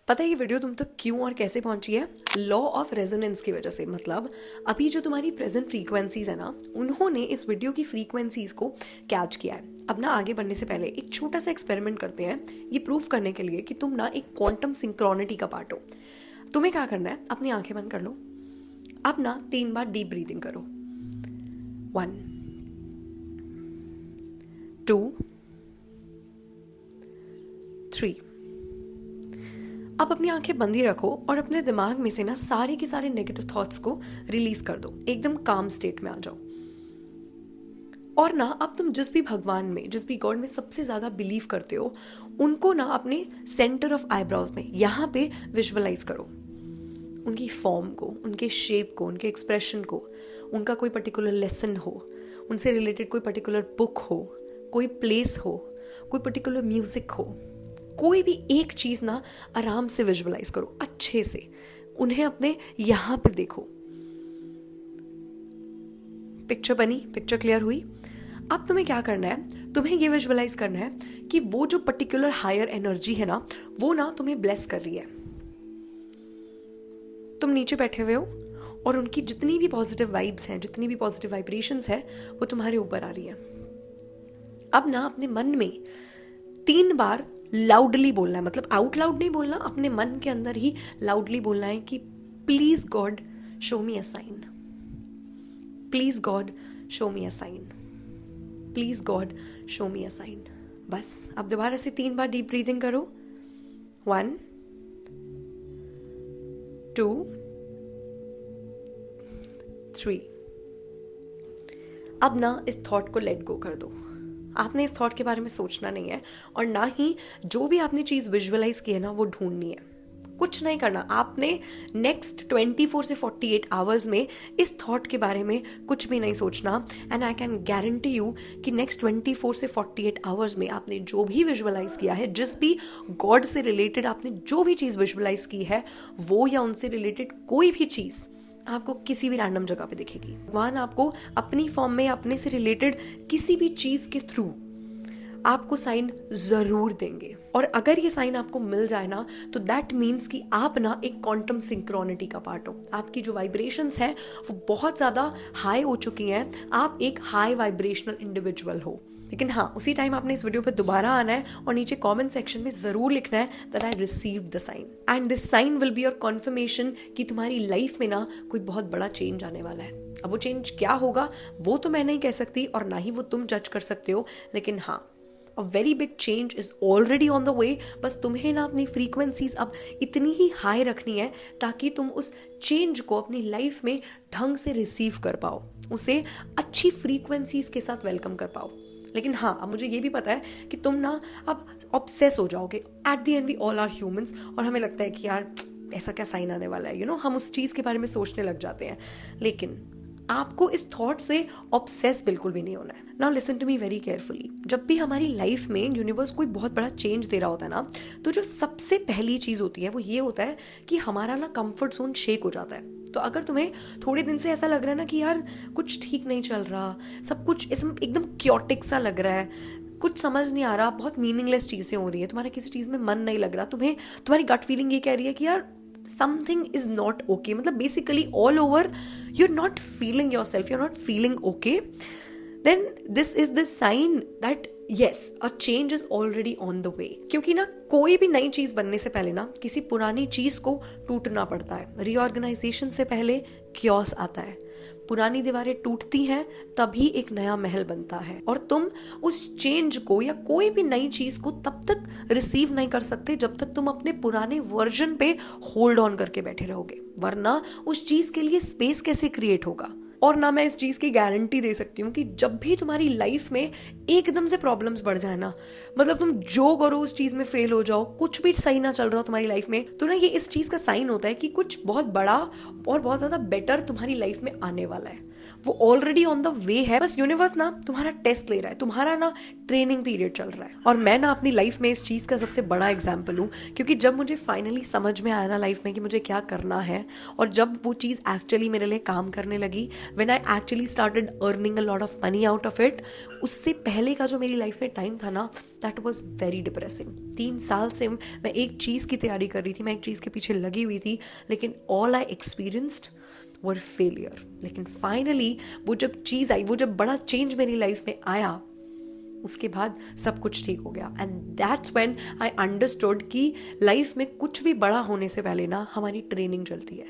पता है ये वीडियो तुम तक क्यों और कैसे पहुंची है? लॉ ऑफ रेजोनेंस की वजह से। मतलब अभी जो तुम्हारी प्रेजेंट फ्रीक्वेंसीज है ना, उन्होंने इस वीडियो की फ्रीक्वेंसीज को कैच किया है। अब ना आगे बढ़ने से पहले एक छोटा सा एक्सपेरिमेंट करते हैं, ये प्रूव करने के लिए कि तुम ना एक क्वांटम सिंक्रोनिटी का पार्ट हो। तुम्हें क्या करना है, अपनी आंखें बंद कर लो। अब ना 3 बार डीप ब्रीदिंग करो। 1 2 3। अब अपनी आंखें बंद ही रखो और अपने दिमाग में से ना सारे के सारे नेगेटिव थॉट्स को रिलीज कर दो। एकदम काम स्टेट में आ जाओ। और ना अब तुम जिस भी भगवान में, जिस भी गॉड में सबसे ज्यादा बिलीव करते हो, उनको ना अपने सेंटर ऑफ आईब्रोज में यहाँ पे विजुअलाइज करो। उनकी फॉर्म को, उनके शेप को, उनके एक्सप्रेशन को, उनका कोई पर्टिकुलर लेसन हो, उनसे रिलेटेड कोई पर्टिकुलर बुक हो, कोई प्लेस हो, कोई पर्टिकुलर म्यूजिक हो, कोई भी एक चीज ना आराम से विजुअलाइज करो अच्छे से। उन्हें अपने यहां पे देखो। पिक्चर बनी, पिक्चर क्लियर हुई। अब तुम्हें क्या करना है, तुम्हें ये विजुअलाइज करना है कि वो जो पर्टिकुलर हायर एनर्जी है ना, वो ना तुम्हें ब्लेस कर रही है। तुम नीचे बैठे हुए हो और उनकी जितनी भी पॉजिटिव वाइब्स हैं, जितनी भी पॉजिटिव वाइब्रेशंस हैं, वो तुम्हारे ऊपर आ रही है। अब ना अपने मन में 3 बार लाउडली बोलना है, मतलब आउट लाउड नहीं बोलना, अपने मन के अंदर ही लाउडली बोलना है कि please God show me a sign, please God show me a sign, please God show me a sign. बस अब दोबारा से 3 बार डीप ब्रीदिंग करो। 1 2 3। अब ना इस थॉट को लेट गो कर दो। आपने इस थॉट के बारे में सोचना नहीं है और ना ही जो भी आपने चीज विजुअलाइज की है ना, वो ढूंढनी है। कुछ नहीं करना आपने। नेक्स्ट 24 से 48 आवर्स में इस थॉट के बारे में कुछ भी नहीं सोचना। And I can guarantee you कि नेक्स्ट 24 से 48 आवर्स में आपने जो भी विजुअलाइज किया है, जिस भी गॉड से रिलेटेड आपने जो भी चीज विजुअलाइज की है, वो या उनसे रिलेटेड कोई भी चीज आपको किसी भी रैंडम जगह पे दिखेगी। भगवान आपको अपनी फॉर्म में, अपने से रिलेटेड किसी भी चीज के थ्रू आपको साइन जरूर देंगे। और अगर ये साइन आपको मिल जाए ना, तो दैट मीन्स कि आप ना एक क्वांटम सिंक्रोनिटी का पार्ट हो। आपकी जो वाइब्रेशंस है वो बहुत ज्यादा हाई हो चुकी हैं। आप एक हाई वाइब्रेशनल इंडिविजुअल हो। लेकिन हाँ, उसी टाइम आपने इस वीडियो पे दोबारा आना है और नीचे कमेंट सेक्शन में जरूर लिखना है that I received the sign, and this sign will be your confirmation कि तुम्हारी लाइफ में ना कोई बहुत बड़ा चेंज आने वाला है। अब वो चेंज क्या होगा वो तो मैं नहीं कह सकती और ना ही वो तुम जज कर सकते हो, लेकिन हाँ, a very big change is already on the way. बस तुम्हें ना अपनी फ्रीक्वेंसीज अब इतनी ही हाई रखनी है ताकि तुम उस चेंज को अपनी लाइफ में ढंग से रिसीव कर पाओ, उसे अच्छी फ्रीक्वेंसीज के साथ वेलकम कर पाओ। लेकिन हाँ, अब मुझे ये भी पता है कि तुम ना अब ऑब्सेस हो जाओगे। At the end we all are humans, और हमें लगता है कि यार ऐसा क्या साइन आने वाला है, हम उस चीज़ के बारे में सोचने लग जाते हैं। लेकिन आपको इस थॉट से ऑब्सेस बिल्कुल भी नहीं होना है। Now listen to me very carefully. जब भी हमारी लाइफ में यूनिवर्स कोई बहुत बड़ा चेंज दे रहा होता है ना, तो जो सबसे पहली चीज़ होती है वो ये होता है कि हमारा ना कंफर्ट जोन शेक हो जाता है। तो अगर तुम्हें थोड़े दिन से ऐसा लग रहा है ना कि यार कुछ ठीक नहीं चल रहा, सब कुछ इसमें एकदम क्योटिक सा लग रहा है, कुछ समझ नहीं आ रहा, बहुत मीनिंगलेस चीज़ें हो रही है, तुम्हारा किसी चीज़ में मन नहीं लग रहा, तुम्हारी गट फीलिंग ये कह रही है कि यार something is not okay, मतलब basically all over you're not feeling yourself, you're not feeling okay, then this is the sign that yes, a change is already on the way। क्योंकि ना कोई भी नई चीज बनने से पहले ना किसी पुरानी चीज को टूटना पड़ता है। रीऑर्गेनाइजेशन से पहले क्योस आता है। पुरानी दीवारें टूटती हैं तभी एक नया महल बनता है। और तुम उस चेंज को या कोई भी नई चीज को तब तक रिसीव नहीं कर सकते जब तक तुम अपने पुराने वर्जन पे होल्ड ऑन करके बैठे रहोगे, वरना उस चीज के लिए स्पेस कैसे क्रिएट होगा। और ना मैं इस चीज की गारंटी दे सकती हूँ कि जब भी तुम्हारी लाइफ में एकदम से प्रॉब्लम्स बढ़ जाए ना, मतलब तुम जो करो उस चीज में फेल हो जाओ, कुछ भी सही ना चल रहा हो तुम्हारी लाइफ में, तो ना ये इस चीज का साइन होता है कि कुछ बहुत बड़ा और बहुत ज्यादा बेटर तुम्हारी लाइफ में आने वाला है। वो ऑलरेडी ऑन द वे है, बस यूनिवर्स ना तुम्हारा टेस्ट ले रहा है, तुम्हारा ना ट्रेनिंग पीरियड चल रहा है। और मैं ना अपनी लाइफ में इस चीज़ का सबसे बड़ा एग्जाम्पल हूँ, क्योंकि जब मुझे फाइनली समझ में आया ना लाइफ में कि मुझे क्या करना है, और जब वो चीज़ एक्चुअली मेरे लिए काम करने लगी, when I actually started earning a lot of money out of it, उससे पहले का जो मेरी लाइफ में टाइम था ना, दैट वॉज वेरी डिप्रेसिंग। 3 साल से मैं एक चीज़ की तैयारी कर रही थी, मैं एक चीज़ के पीछे लगी हुई थी, लेकिन all I experienced were failure. लेकिन फाइनली वो जब चीज़ आई, वो जब बड़ा चेंज मेरी लाइफ में आया, उसके बाद सब कुछ ठीक हो गया। And that's when I understood कि लाइफ में कुछ भी बड़ा होने से पहले ना हमारी ट्रेनिंग चलती है।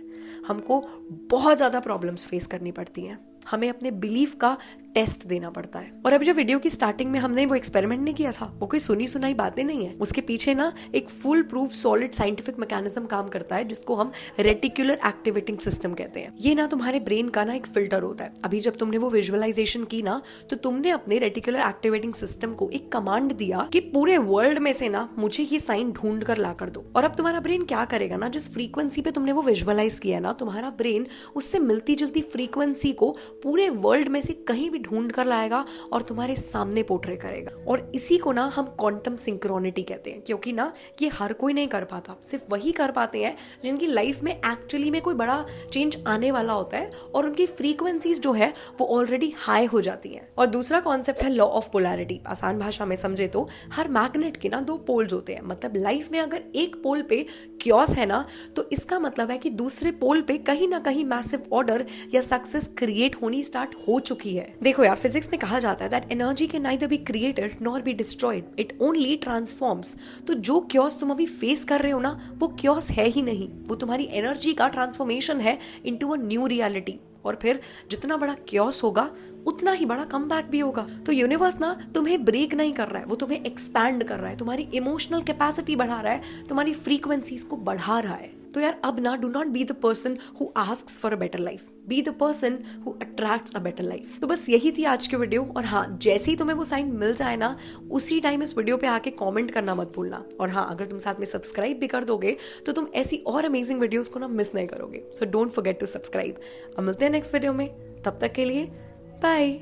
हमको बहुत ज़्यादा प्रॉब्लम्स फेस करनी पड़ती हैं, हमें अपने बिलीफ का टेस्ट देना पड़ता है। और अभी जो वीडियो की स्टार्टिंग में हमने वो एक्सपेरिमेंट नहीं किया था, वो कोई सुनी सुनाई बातें नहीं है, उसके पीछे ना एक full proof solid scientific mechanism काम करता है, जिसको हम रेटिकुलर एक्टिवेटिंग सिस्टम कहते हैं। ये ना तुम्हारे ब्रेन का ना एक फिल्टर होता है। अभी जब तुमने वो विजुअलाइजेशन की ना, तो तुमने अपने रेटिकुलर एक्टिवेटिंग सिस्टम को एक कमांड दिया कि पूरे वर्ल्ड में से ना मुझे ये साइन ढूंढ कर ला कर दो। और अब तुम्हारा ब्रेन क्या करेगा ना, जिस फ्रीक्वेंसी पे तुमने वो विजुअलाइज किया ना, तुम्हारा ब्रेन उससे मिलती जुलती फ्रीक्वेंसी को पूरे वर्ल्ड में से कहीं भी ढूंढ कर लाएगा और तुम्हारे सामने पोर्ट्रे करेगा। और इसी को ना हम क्वांटम सिंक्रोनिटी कहते हैं, क्योंकि ना ये हर कोई नहीं कर पाता, सिर्फ वही कर पाते हैं जिनकी लाइफ में एक्चुअली में कोई बड़ा चेंज आने वाला होता है और उनकी फ्रीक्वेंसीज जो है वो ऑलरेडी हाई हो जाती हैं। और दूसरा कॉन्सेप्ट है लॉ ऑफ पोलैरिटी। आसान भाषा में समझे तो हर मैग्नेट के ना 2 पोल्स होते हैं। मतलब लाइफ में अगर एक पोल पे क्योस है ना, तो इसका मतलब है कि दूसरे पोल पे कहीं ना कहीं मैसिव ऑर्डर या सक्सेस क्रिएट होनी स्टार्ट हो चुकी है। देखो यार, फिजिक्स में कहा जाता है that energy can neither be created nor be destroyed, it only transforms. तो जो क्योस तुम अभी फेस कर रहे हो ना, वो क्योस है ही नहीं, वो तुम्हारी एनर्जी का ट्रांसफॉर्मेशन है इनटू अ न्यू रियलिटी। और फिर जितना बड़ा क्योस होगा उतना ही बड़ा कमबैक भी होगा। तो यूनिवर्स ना तुम्हें ब्रेक नहीं कर रहा है, वो तुम्हें एक्सपैंड कर रहा है, तुम्हारी इमोशनल कैपेसिटी बढ़ा रहा है, तुम्हारी फ्रीक्वेंसीज को बढ़ा रहा है। तो यार अब ना, do not be the person who asks for a better life, be the person who attracts a better life. तो बस यही थी आज की वीडियो। और हाँ, जैसे ही तुम्हें वो साइन मिल जाए ना, उसी टाइम इस वीडियो पे आके कमेंट करना मत भूलना। और हाँ, अगर तुम साथ में सब्सक्राइब भी कर दोगे तो तुम ऐसी और अमेजिंग वीडियोस को ना मिस नहीं करोगे। So don't forget to subscribe. अब मिलते हैं नेक्स्ट वीडियो में, तब तक के लिए बाय।